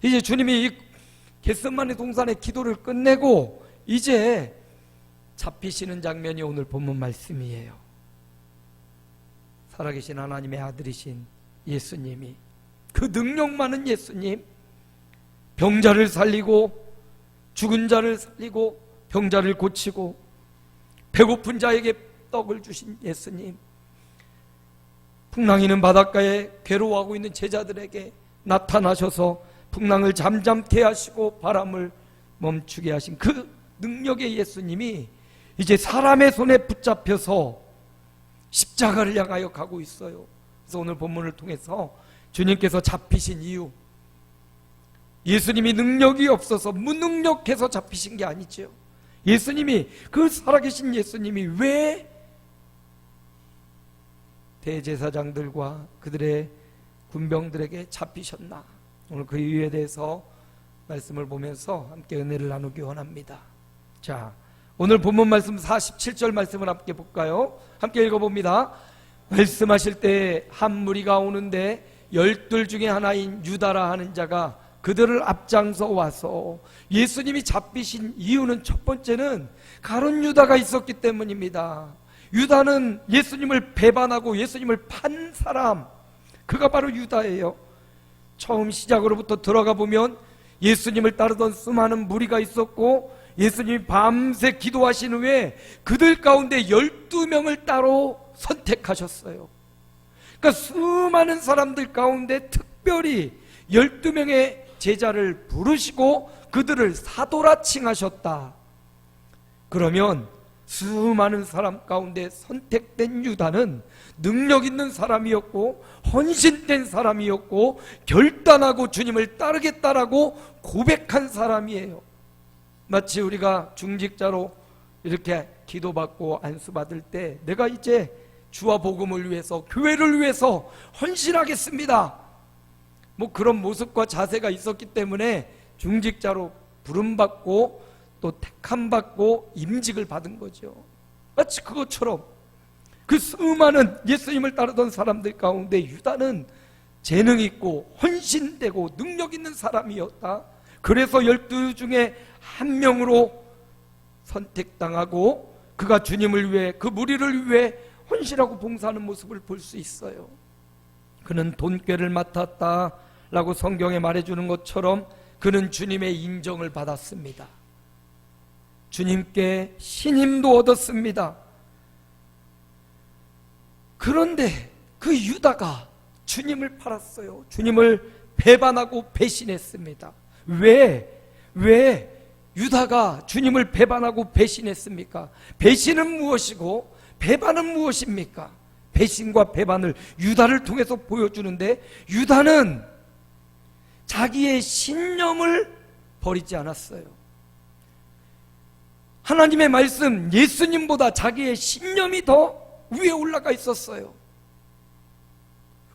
이제 주님이 이 겟세마네 동산의 기도를 끝내고 이제 잡히시는 장면이 오늘 본문 말씀이에요. 살아계신 하나님의 아들이신 예수님이, 그 능력 많은 예수님, 병자를 살리고 죽은 자를 살리고 병자를 고치고 배고픈 자에게 떡을 주신 예수님, 풍랑이는 바닷가에 괴로워하고 있는 제자들에게 나타나셔서 풍랑을 잠잠케 하시고 바람을 멈추게 하신 그 능력의 예수님이 이제 사람의 손에 붙잡혀서 십자가를 향하여 가고 있어요. 그래서 오늘 본문을 통해서 주님께서 잡히신 이유, 예수님이 능력이 없어서 무능력해서 잡히신 게 아니죠. 예수님이, 그 살아계신 예수님이 왜 대제사장들과 그들의 군병들에게 잡히셨나? 오늘 그 이유에 대해서 말씀을 보면서 함께 은혜를 나누기 원합니다. 자, 오늘 본문 말씀 47절 말씀을 함께 볼까요? 함께 읽어봅니다. 말씀하실 때 한 무리가 오는데 12 중에 하나인 유다라 하는 자가 그들을 앞장서 와서, 예수님이 잡히신 이유는 첫 번째는 가룟 유다가 있었기 때문입니다. 유다는 예수님을 배반하고 예수님을 판 사람, 그가 바로 유다예요. 처음 시작으로부터 들어가 보면 예수님을 따르던 수많은 무리가 있었고, 예수님이 밤새 기도하신 후에 그들 가운데 12명을 따로 선택하셨어요. 그러니까 수많은 사람들 가운데 특별히 12명의 제자를 부르시고 그들을 사도라 칭하셨다. 그러면 수많은 사람 가운데 선택된 유다는 능력 있는 사람이었고 헌신된 사람이었고 결단하고 주님을 따르겠다라고 고백한 사람이에요. 마치 우리가 중직자로 이렇게 기도받고 안수받을 때 내가 이제 주와 복음을 위해서, 교회를 위해서 헌신하겠습니다, 뭐 그런 모습과 자세가 있었기 때문에 중직자로 부름받고 또 택함받고 임직을 받은 거죠. 마치 그것처럼 그 수많은 예수님을 따르던 사람들 가운데 유다는 재능 있고 헌신되고 능력 있는 사람이었다. 그래서 12 중에 한 명으로 선택당하고 그가 주님을 위해, 그 무리를 위해 헌신하고 봉사하는 모습을 볼 수 있어요. 그는 돈꾀를 맡았다라고 성경에 말해주는 것처럼 그는 주님의 인정을 받았습니다. 주님께 신임도 얻었습니다. 그런데 그 유다가 주님을 팔았어요. 주님을 배반하고 배신했습니다. 왜 유다가 주님을 배반하고 배신했습니까? 배신은 무엇이고 배반은 무엇입니까? 배신과 배반을 유다를 통해서 보여주는데, 유다는 자기의 신념을 버리지 않았어요. 하나님의 말씀, 예수님보다 자기의 신념이 더 위에 올라가 있었어요.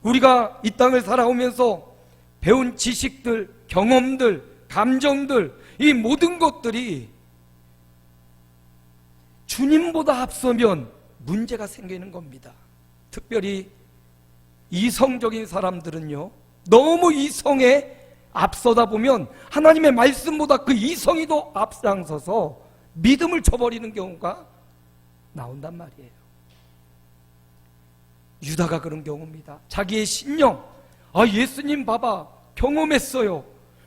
우리가 이 땅을 살아오면서 배운 지식들, 경험들, 감정들, 이 모든 것들이 주님보다 앞서면 문제가 생기는 겁니다. 특별히 이성적인 사람들은요, 너무 이성에 앞서다 보면 하나님의 말씀보다 그 이성이 더 앞장서서 믿음을 저버리는 경우가 나온단 말이에요. 유다가 그런 경우입니다. 자기의 신령, 예수님 봐봐, 경험했어요.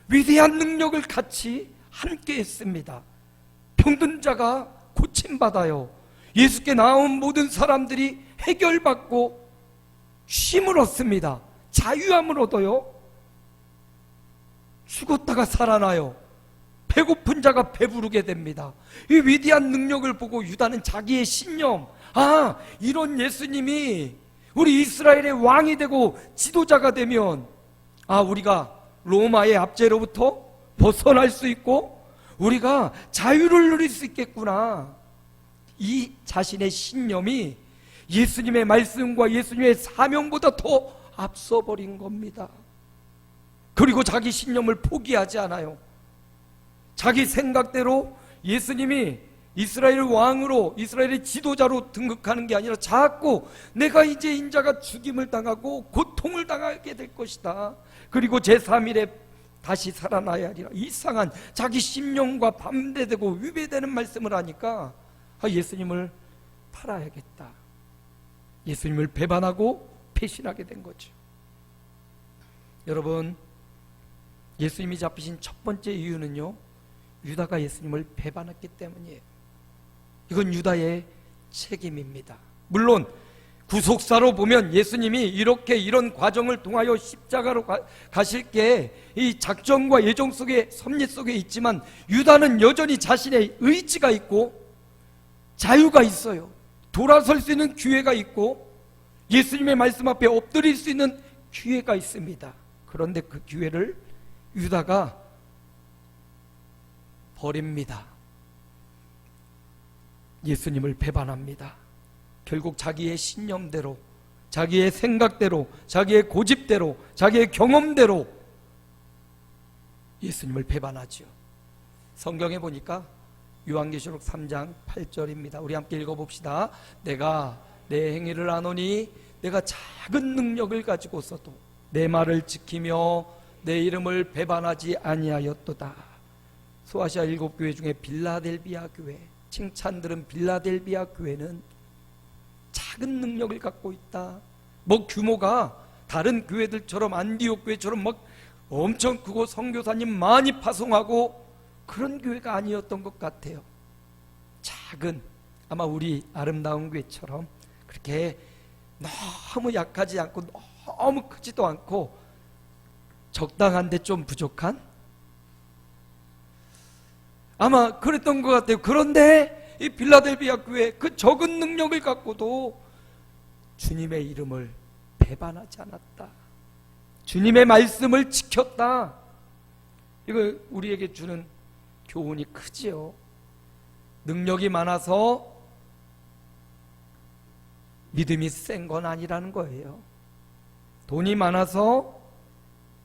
위대한 능력을 같이 함께 했습니다. 병든 자가 고침받아요. 예수께 나온 모든 사람들이 해결받고 쉼을 얻습니다. 자유함을 얻어요. 죽었다가 살아나요. 배고픈 자가 배부르게 됩니다. 이 위대한 능력을 보고 유다는 자기의 신념, 이런 예수님이 우리 이스라엘의 왕이 되고 지도자가 되면 우리가 로마의 압제로부터 벗어날 수 있고 우리가 자유를 누릴 수 있겠구나. 이 자신의 신념이 예수님의 말씀과 예수님의 사명보다 더 앞서버린 겁니다. 그리고 자기 신념을 포기하지 않아요. 자기 생각대로 예수님이 이스라엘 왕으로, 이스라엘의 지도자로 등극하는 게 아니라 자꾸 내가 이제 인자가 죽임을 당하고 고통을 당하게 될 것이다. 그리고 제3일에 다시 살아나야 하리라. 이상한 자기 심령과 반대되고 위배되는 말씀을 하니까 예수님을 팔아야겠다. 예수님을 배반하고 배신하게 된 거죠. 여러분, 예수님이 잡히신 첫 번째 이유는요, 유다가 예수님을 배반했기 때문이에요. 이건 유다의 책임입니다. 물론 구속사로 보면 예수님이 이렇게 이런 과정을 통하여 십자가로 가실 게 이 작정과 예정 속에, 섭리 속에 있지만 유다는 여전히 자신의 의지가 있고 자유가 있어요. 돌아설 수 있는 기회가 있고 예수님의 말씀 앞에 엎드릴 수 있는 기회가 있습니다. 그런데 그 기회를 유다가 버립니다. 예수님을 배반합니다. 결국 자기의 신념대로, 자기의 생각대로, 자기의 고집대로, 자기의 경험대로 예수님을 배반하죠. 성경에 보니까 요한계시록 3장 8절입니다. 우리 함께 읽어봅시다. 내가 내 행위를 아노니 내가 작은 능력을 가지고서도 내 말을 지키며 내 이름을 배반하지 아니하였도다. 소아시아 7교회 중에 빌라델비아 교회, 칭찬 들은 빌라델비아 교회는 작은 능력을 갖고 있다. 뭐 규모가 다른 교회들처럼 안디옥 교회처럼 막 엄청 크고 선교사님 많이 파송하고 그런 교회가 아니었던 것 같아요. 작은, 아마 우리 아름다운 교회처럼 그렇게 너무 약하지 않고 너무 크지도 않고 적당한데 좀 부족한, 아마 그랬던 것 같아요. 그런데 이 빌라델비아 교회 그 적은 능력을 갖고도 주님의 이름을 배반하지 않았다. 주님의 말씀을 지켰다. 이거 우리에게 주는 교훈이 크지요. 능력이 많아서 믿음이 센 건 아니라는 거예요. 돈이 많아서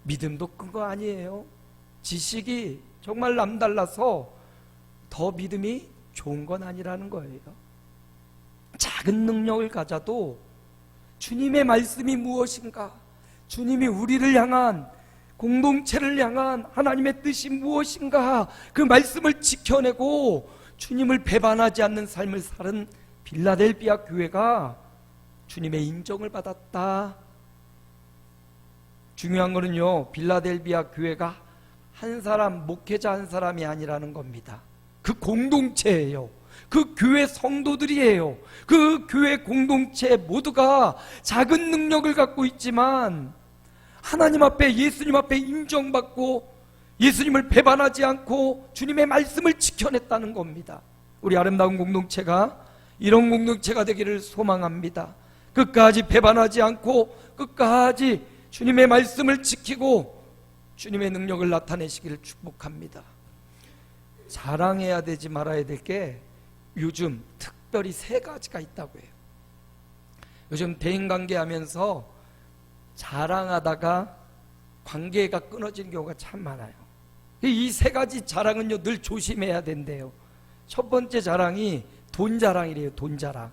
믿음도 큰 거 아니에요. 지식이 정말 남달라서 더 믿음이 좋은 건 아니라는 거예요. 작은 능력을 가져도 주님의 말씀이 무엇인가, 주님이 우리를 향한, 공동체를 향한 하나님의 뜻이 무엇인가, 그 말씀을 지켜내고 주님을 배반하지 않는 삶을 사는 빌라델비아 교회가 주님의 인정을 받았다. 중요한 거는요, 빌라델비아 교회가 한 사람, 목회자 한 사람이 아니라는 겁니다. 그 공동체예요. 그 교회 성도들이에요. 그 교회 공동체 모두가 작은 능력을 갖고 있지만 하나님 앞에, 예수님 앞에 인정받고 예수님을 배반하지 않고 주님의 말씀을 지켜냈다는 겁니다. 우리 아름다운 공동체가 이런 공동체가 되기를 소망합니다. 끝까지 배반하지 않고 끝까지 주님의 말씀을 지키고 주님의 능력을 나타내시기를 축복합니다. 자랑해야 되지 말아야 될 게 요즘 특별히 3가지가 있다고 해요. 요즘 대인관계 하면서 자랑하다가 관계가 끊어지는 경우가 참 많아요. 이 3가지 자랑은요, 늘 조심해야 된대요. 첫 번째 자랑이 돈 자랑이래요. 돈 자랑.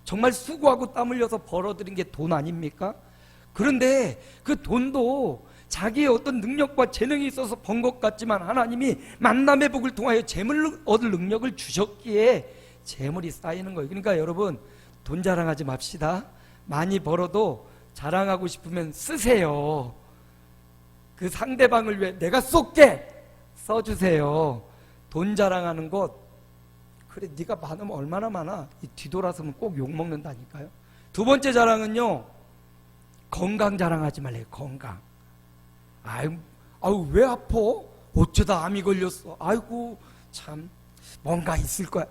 정말 수고하고 땀 흘려서 벌어들인 게 돈 아닙니까? 그런데 그 돈도 자기의 어떤 능력과 재능이 있어서 번 것 같지만 하나님이 만남의 복을 통하여 재물을 얻을 능력을 주셨기에 재물이 쌓이는 거예요. 그러니까 여러분, 돈 자랑하지 맙시다. 많이 벌어도 자랑하고 싶으면 쓰세요. 그 상대방을 위해 내가 쏠게 써주세요. 돈 자랑하는 것, 그래 네가 많으면 얼마나 많아, 이 뒤돌아서면 꼭 욕먹는다니까요. 두 번째 자랑은요, 건강 자랑하지 말래요. 건강. 아유 왜 아파? 어쩌다 암이 걸렸어. 아이고 참 뭔가 있을 거야.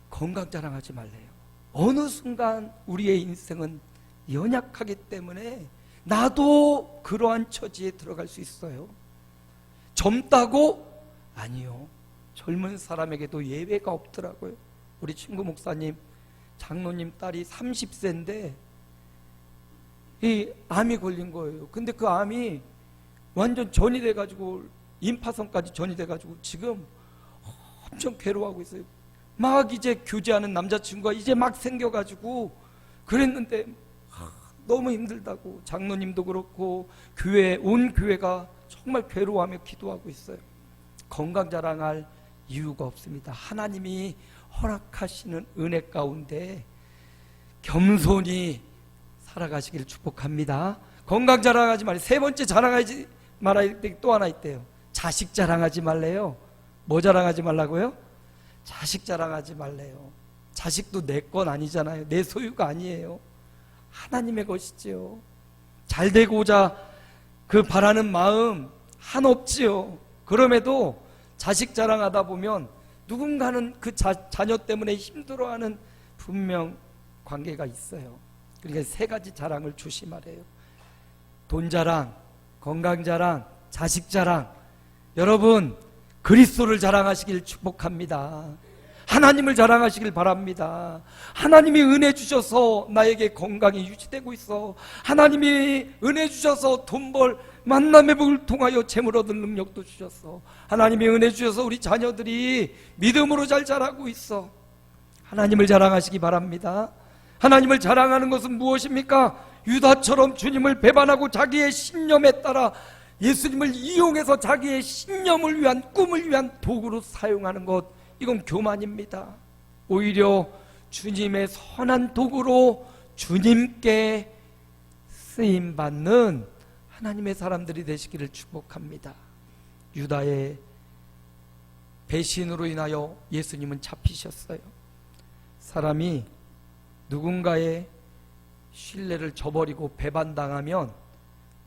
건강 자랑하지 말래요. 어느 순간 우리의 인생은 연약하기 때문에 나도 그러한 처지에 들어갈 수 있어요. 젊다고? 아니요. 젊은 사람에게도 예외가 없더라고요. 우리 친구 목사님, 장로님 딸이 30세인데 이 암이 걸린 거예요. 근데 그 암이 완전 전이 돼가지고 임파선까지 전이 돼가지고 지금 엄청 괴로워하고 있어요. 막 이제 교제하는 남자친구가 이제 막 생겨가지고 그랬는데 너무 힘들다고, 장로님도 그렇고 교회, 온 교회가 정말 괴로워하며 기도하고 있어요. 건강 자랑할 이유가 없습니다. 하나님이 허락하시는 은혜 가운데 겸손히 살아가시길 축복합니다. 건강 자랑하지 말아요. 세 번째 자랑하지 말아야 될 게 또 하나 있대요. 자식 자랑하지 말래요. 뭐 자랑하지 말라고요? 자식 자랑하지 말래요. 자식도 내 건 아니잖아요. 내 소유가 아니에요. 하나님의 것이지요. 잘 되고자 그 바라는 마음 한없지요. 그럼에도 자식 자랑하다 보면 누군가는 그 자녀 때문에 힘들어하는 분명 관계가 있어요. 그러니까 세 가지 자랑을 조심하래요. 돈 자랑, 건강 자랑, 자식 자랑. 여러분 그리스도를 자랑하시길 축복합니다. 하나님을 자랑하시길 바랍니다. 하나님이 은혜 주셔서 나에게 건강이 유지되고 있어. 하나님이 은혜 주셔서 돈 벌 만남의 복을 통하여 재물 얻을 능력도 주셨어. 하나님이 은혜 주셔서 우리 자녀들이 믿음으로 잘 자라고 있어. 하나님을 자랑하시기 바랍니다. 하나님을 자랑하는 것은 무엇입니까? 유다처럼 주님을 배반하고 자기의 신념에 따라 예수님을 이용해서 자기의 신념을 위한, 꿈을 위한 도구로 사용하는 것, 이건 교만입니다. 오히려 주님의 선한 도구로 주님께 쓰임받는 하나님의 사람들이 되시기를 축복합니다. 유다의 배신으로 인하여 예수님은 잡히셨어요. 사람이 누군가의 신뢰를 저버리고 배반당하면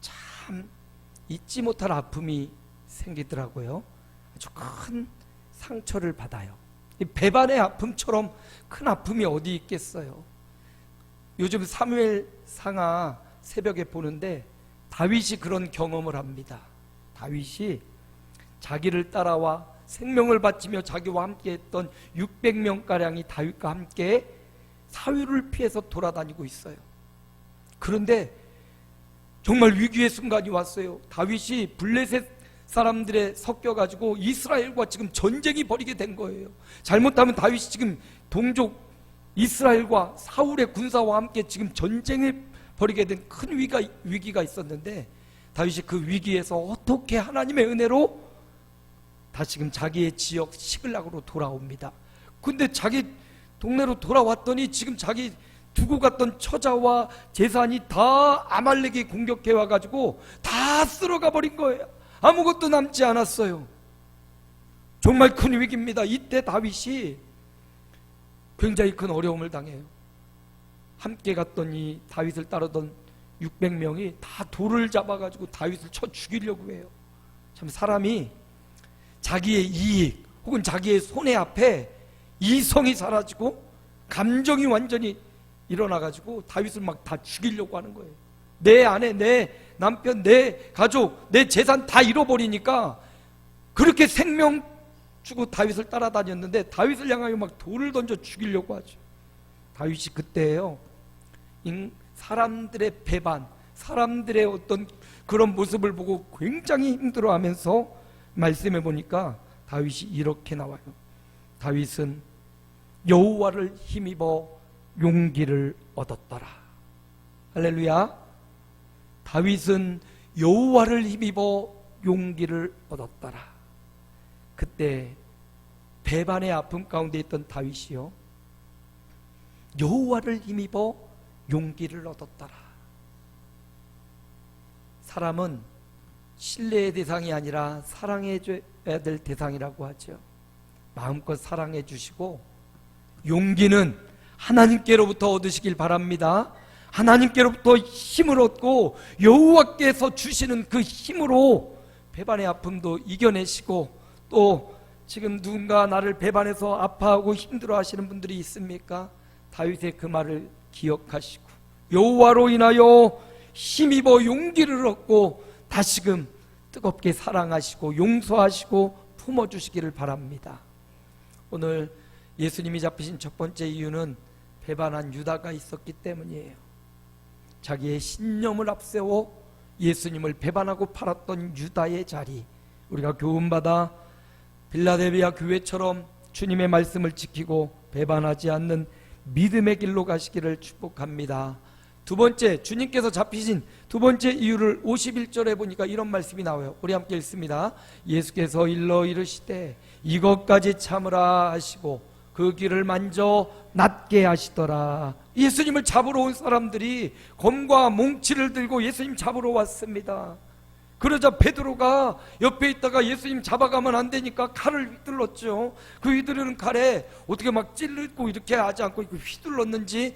참 잊지 못할 아픔이 생기더라고요. 아주 큰 상처를 받아요. 이 배반의 아픔처럼 큰 아픔이 어디 있겠어요. 요즘 사무엘 상하 새벽에 보는데 다윗이 그런 경험을 합니다. 다윗이 자기를 따라와 생명을 바치며 자기와 함께 했던 600명가량이 다윗과 함께 사위를 피해서 돌아다니고 있어요. 그런데 정말 위기의 순간이 왔어요. 다윗이 블레셋 사람들에 섞여가지고 이스라엘과 지금 전쟁이 벌이게 된 거예요. 잘못하면 다윗이 지금 동족 이스라엘과 사울의 군사와 함께 지금 전쟁을 벌이게 된 큰 위기가 있었는데 다윗이 그 위기에서 어떻게 하나님의 은혜로 다시금 자기의 지역 시글락으로 돌아옵니다. 근데 자기 동네로 돌아왔더니 지금 자기 두고 갔던 처자와 재산이 다 아말렉이 공격해 와가지고 다 쓸어가 버린 거예요. 아무것도 남지 않았어요. 정말 큰 위기입니다. 이때 다윗이 굉장히 큰 어려움을 당해요. 함께 갔던 이 다윗을 따르던 600명이 다 돌을 잡아가지고 다윗을 쳐 죽이려고 해요. 참 사람이 자기의 이익 혹은 자기의 손해 앞에 이성이 사라지고 감정이 완전히 일어나가지고 다윗을 막 다 죽이려고 하는 거예요. 내 아내, 내 남편, 내 가족, 내 재산 다 잃어버리니까 그렇게 생명 주고 다윗을 따라다녔는데 다윗을 향하여 막 돌을 던져 죽이려고 하죠. 다윗이 그때예요. 사람들의 배반, 사람들의 어떤 그런 모습을 보고 굉장히 힘들어하면서 말씀해 보니까 다윗이 이렇게 나와요. 다윗은 여호와를 힘입어 용기를 얻었더라. 할렐루야. 다윗은 여호와를 힘입어 용기를 얻었더라. 그때 배반의 아픔 가운데 있던 다윗이요, 여호와를 힘입어 용기를 얻었더라. 사람은 신뢰의 대상이 아니라 사랑해줘야 될 대상이라고 하죠. 마음껏 사랑해 주시고 용기는 하나님께로부터 얻으시길 바랍니다. 하나님께로부터 힘을 얻고 여호와께서 주시는 그 힘으로 배반의 아픔도 이겨내시고, 또 지금 누군가 나를 배반해서 아파하고 힘들어 하시는 분들이 있습니까? 다윗의 그 말을 기억하시고 여호와로 인하여 힘입어 용기를 얻고 다시금 뜨겁게 사랑하시고 용서하시고 품어주시기를 바랍니다. 오늘 예수님이 잡히신 첫 번째 이유는 배반한 유다가 있었기 때문이에요. 자기의 신념을 앞세워 예수님을 배반하고 팔았던 유다의 자리, 우리가 교훈받아 빌라델비아 교회처럼 주님의 말씀을 지키고 배반하지 않는 믿음의 길로 가시기를 축복합니다. 두 번째, 주님께서 잡히신 두 번째 이유를 51절에 보니까 이런 말씀이 나와요. 우리 함께 읽습니다. 예수께서 일러 이르시되 이것까지 참으라 하시고 그 길을 만져 낫게 하시더라. 예수님을 잡으러 온 사람들이 검과 몽치를 들고 예수님 잡으러 왔습니다. 그러자 베드로가 옆에 있다가 예수님 잡아가면 안 되니까 칼을 휘둘렀죠. 그 휘두르는 칼에 어떻게 막 찔르고 이렇게 하지 않고 휘둘렀는지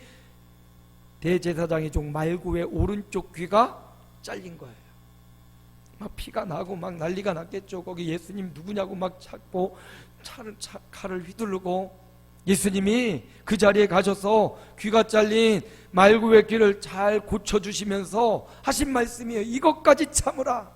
대제사장의 종 말구의 오른쪽 귀가 잘린 거예요. 막 피가 나고 막 난리가 났겠죠. 거기 예수님 누구냐고 막 찾고 칼을 휘두르고, 예수님이 그 자리에 가셔서 귀가 잘린 말구의 귀를 잘 고쳐주시면서 하신 말씀이에요. 이것까지 참으라.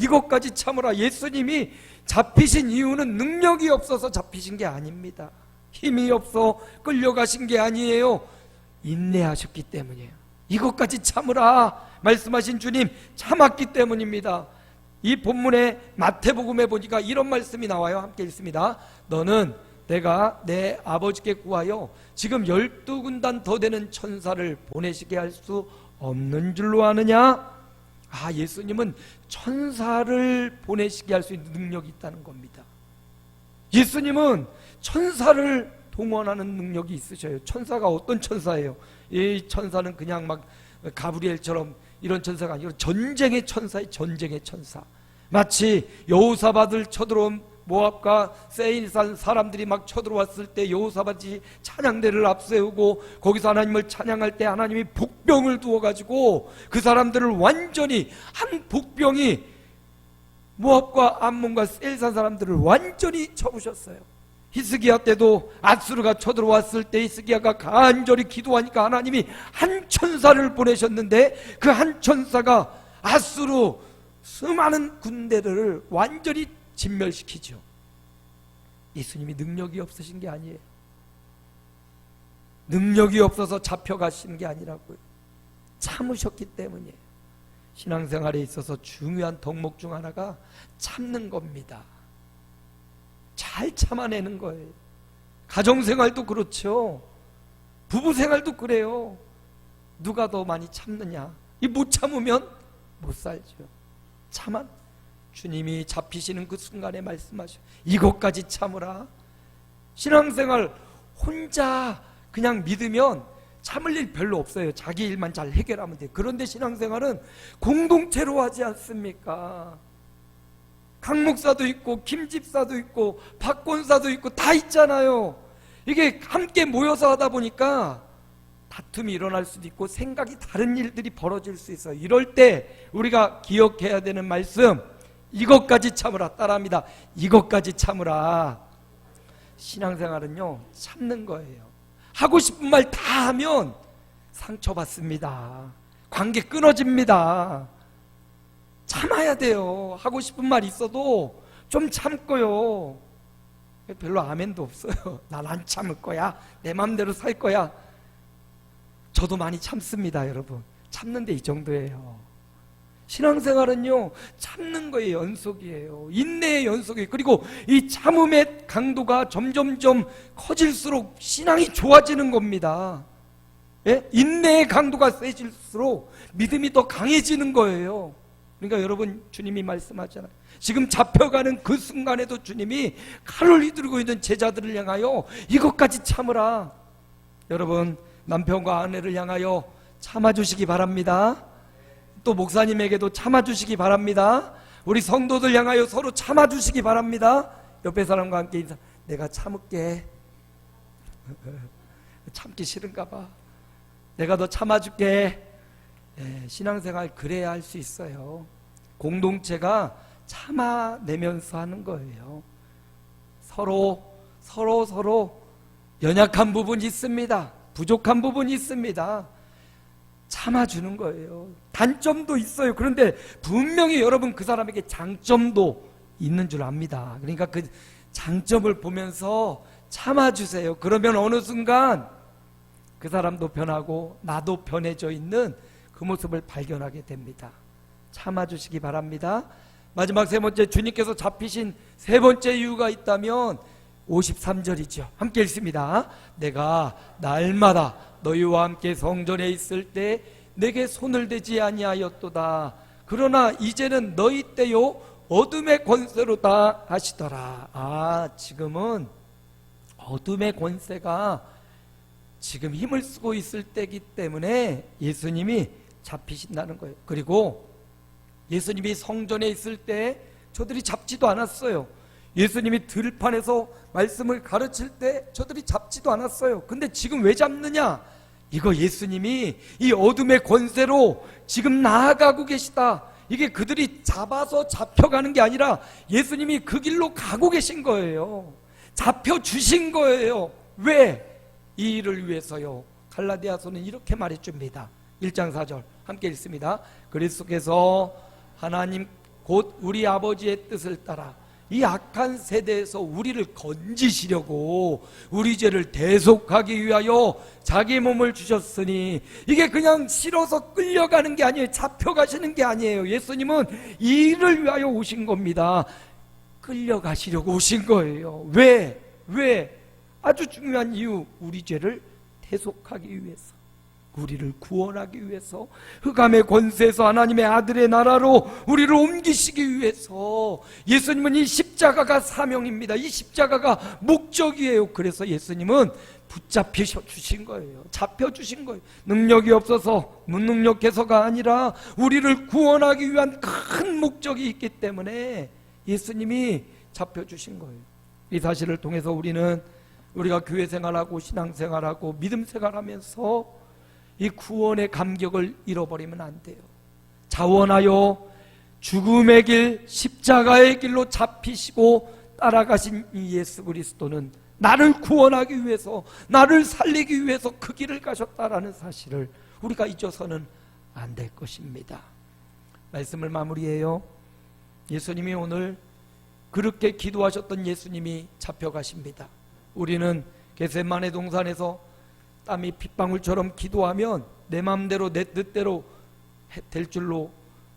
이것까지 참으라. 예수님이 잡히신 이유는 능력이 없어서 잡히신 게 아닙니다. 힘이 없어 끌려가신 게 아니에요. 인내하셨기 때문이에요. 이것까지 참으라 말씀하신 주님 참았기 때문입니다. 이 본문의 마태복음에 보니까 이런 말씀이 나와요. 함께 읽습니다. 너는 내가 내 아버지께 구하여 지금 12군단 더 되는 천사를 보내시게 할 수 없는 줄로 아느냐? 아, 예수님은 천사를 보내시게 할 수 있는 능력이 있다는 겁니다. 예수님은 천사를 동원하는 능력이 있으셔요. 천사가 어떤 천사예요? 이 천사는 그냥 막 가브리엘처럼 이런 천사가 아니라 전쟁의 천사예요. 전쟁의 천사. 마치 여호사밧을 쳐들어온 모압과 세일산 사람들이 막 쳐들어왔을 때 여호사밧이 찬양대를 앞세우고 거기서 하나님을 찬양할 때 하나님이 복병을 두어가지고 그 사람들을 완전히, 한 복병이 모압과 암몬과 세일산 사람들을 완전히 쳐부셨어요. 히스기야 때도 아수르가 쳐들어왔을 때 히스기야가 간절히 기도하니까 하나님이 한 천사를 보내셨는데 그 한 천사가 아수르 수많은 군대를 완전히 진멸시키죠. 예수님이 능력이 없으신 게 아니에요. 능력이 없어서 잡혀가시는 게 아니라고요. 참으셨기 때문이에요. 신앙생활에 있어서 중요한 덕목 중 하나가 참는 겁니다. 잘 참아내는 거예요. 가정생활도 그렇죠. 부부생활도 그래요. 누가 더 많이 참느냐? 이 못 참으면 못 살죠. 주님이 잡히시는 그 순간에 말씀하셔. 이것까지 참으라. 신앙생활 혼자 그냥 믿으면 참을 일 별로 없어요. 자기 일만 잘 해결하면 돼요. 그런데 신앙생활은 공동체로 하지 않습니까? 강 목사도 있고 김 집사도 있고 박 권사도 있고 다 있잖아요. 이게 함께 모여서 하다 보니까 다툼이 일어날 수도 있고 생각이 다른 일들이 벌어질 수 있어요. 이럴 때 우리가 기억해야 되는 말씀, 이것까지 참으라. 따라합니다. 이것까지 참으라. 신앙생활은요, 참는 거예요. 하고 싶은 말 다 하면 상처받습니다. 관계 끊어집니다. 참아야 돼요. 하고 싶은 말 있어도 좀 참고요. 별로 아멘도 없어요. 난 안 참을 거야. 내 맘대로 살 거야. 저도 많이 참습니다, 여러분. 참는데 이 정도예요. 신앙생활은요, 참는 거의 연속이에요. 인내의 연속이에요. 그리고 이 참음의 강도가 점점점 커질수록 신앙이 좋아지는 겁니다. 예? 인내의 강도가 세질수록 믿음이 더 강해지는 거예요. 그러니까 여러분, 주님이 말씀하잖아요. 지금 잡혀가는 그 순간에도 주님이 칼을 휘두르고 있는 제자들을 향하여 이것까지 참으라. 여러분, 남편과 아내를 향하여 참아주시기 바랍니다. 또 목사님에게도 참아주시기 바랍니다. 우리 성도들 향하여 서로 참아주시기 바랍니다. 옆에 사람과 함께 인사. 내가 참을게. 참기 싫은가 봐. 내가 더 참아줄게. 신앙생활 그래야 할 수 있어요. 공동체가 참아내면서 하는 거예요. 서로 연약한 부분이 있습니다. 부족한 부분이 있습니다. 참아주는 거예요. 단점도 있어요. 그런데 분명히 여러분 그 사람에게 장점도 있는 줄 압니다. 그러니까 그 장점을 보면서 참아주세요. 그러면 어느 순간 그 사람도 변하고 나도 변해져 있는 그 모습을 발견하게 됩니다. 참아주시기 바랍니다. 마지막 세 번째, 주님께서 잡히신 세 번째 이유가 있다면 53절이죠. 함께 읽습니다. 내가 날마다 너희와 함께 성전에 있을 때 내게 손을 대지 아니하였도다. 그러나 이제는 너희 때요 어둠의 권세로다 하시더라. 지금은 어둠의 권세가 지금 힘을 쓰고 있을 때이기 때문에 예수님이 잡히신다는 거예요. 그리고 예수님이 성전에 있을 때 저들이 잡지도 않았어요. 예수님이 들판에서 말씀을 가르칠 때 저들이 잡지도 않았어요. 근데 지금 왜 잡느냐? 이거 예수님이 이 어둠의 권세로 지금 나아가고 계시다. 이게 그들이 잡아서 잡혀가는 게 아니라 예수님이 그 길로 가고 계신 거예요. 잡혀주신 거예요. 왜? 이 일을 위해서요. 갈라디아서는 이렇게 말해줍니다. 1장 4절 함께 읽습니다. 그리스도께서 하나님 곧 우리 아버지의 뜻을 따라 이 악한 세대에서 우리를 건지시려고 우리 죄를 대속하기 위하여 자기 몸을 주셨으니, 이게 그냥 싫어서 끌려가는 게 아니에요. 잡혀가시는 게 아니에요. 예수님은 이 일을 위하여 오신 겁니다. 끌려가시려고 오신 거예요. 왜? 아주 중요한 이유, 우리 죄를 대속하기 위해서, 우리를 구원하기 위해서, 흑암의 권세에서 하나님의 아들의 나라로 우리를 옮기시기 위해서. 예수님은 이 십자가가 사명입니다. 이 십자가가 목적이에요. 그래서 예수님은 붙잡히셔 주신 거예요. 잡혀 주신 거예요. 능력이 없어서 무능력해서가 아니라 우리를 구원하기 위한 큰 목적이 있기 때문에 예수님이 잡혀 주신 거예요. 이 사실을 통해서 우리가 교회 생활하고 신앙 생활하고 믿음 생활하면서 이 구원의 감격을 잃어버리면 안 돼요. 자원하여 죽음의 길, 십자가의 길로 잡히시고 따라가신 이 예수 그리스도는 나를 구원하기 위해서, 나를 살리기 위해서 그 길을 가셨다라는 사실을 우리가 잊어서는 안 될 것입니다. 말씀을 마무리해요. 예수님이 오늘 그렇게 기도하셨던 예수님이 잡혀가십니다. 우리는 겟세마네 동산에서 땀이 핏방울처럼 기도하면 내 마음대로 내 뜻대로 될 줄로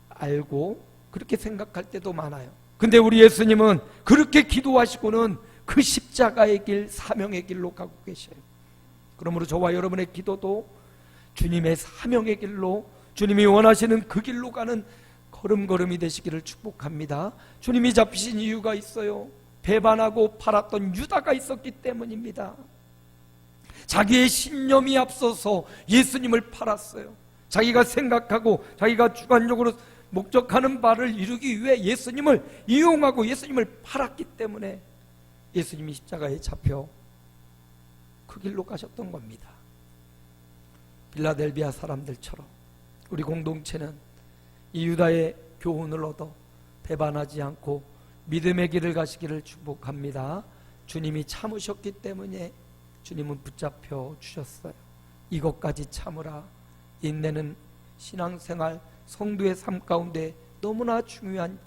알고 그렇게 생각할 때도 많아요. 근데 우리 예수님은 그렇게 기도하시고는 그 십자가의 길, 사명의 길로 가고 계셔요. 그러므로 저와 여러분의 기도도 주님의 사명의 길로, 주님이 원하시는 그 길로 가는 걸음걸음이 되시기를 축복합니다. 주님이 잡히신 이유가 있어요. 배반하고 팔았던 유다가 있었기 때문입니다. 자기의 신념이 앞서서 예수님을 팔았어요. 자기가 생각하고 자기가 주관적으로 목적하는 바를 이루기 위해 예수님을 이용하고 예수님을 팔았기 때문에 예수님이 십자가에 잡혀 그 길로 가셨던 겁니다. 빌라델비아 사람들처럼 우리 공동체는 이 유다의 교훈을 얻어 배반하지 않고 믿음의 길을 가시기를 축복합니다. 주님이 참으셨기 때문에 주님은 붙잡혀 주셨어요. 이것까지 참으라. 인내는 신앙생활, 성도의 삶 가운데 너무나 중요한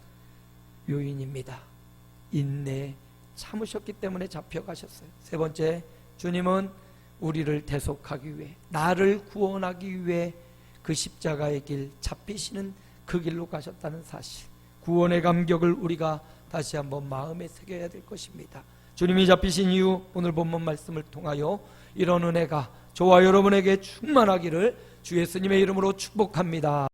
요인입니다. 인내, 참으셨기 때문에 잡혀가셨어요. 세 번째, 주님은 우리를 대속하기 위해, 나를 구원하기 위해 그 십자가의 길, 잡히시는 그 길로 가셨다는 사실, 구원의 감격을 우리가 다시 한번 마음에 새겨야 될 것입니다. 주님이 잡히신 이유, 오늘 본문 말씀을 통하여 이런 은혜가 저와 여러분에게 충만하기를 주 예수님의 이름으로 축복합니다.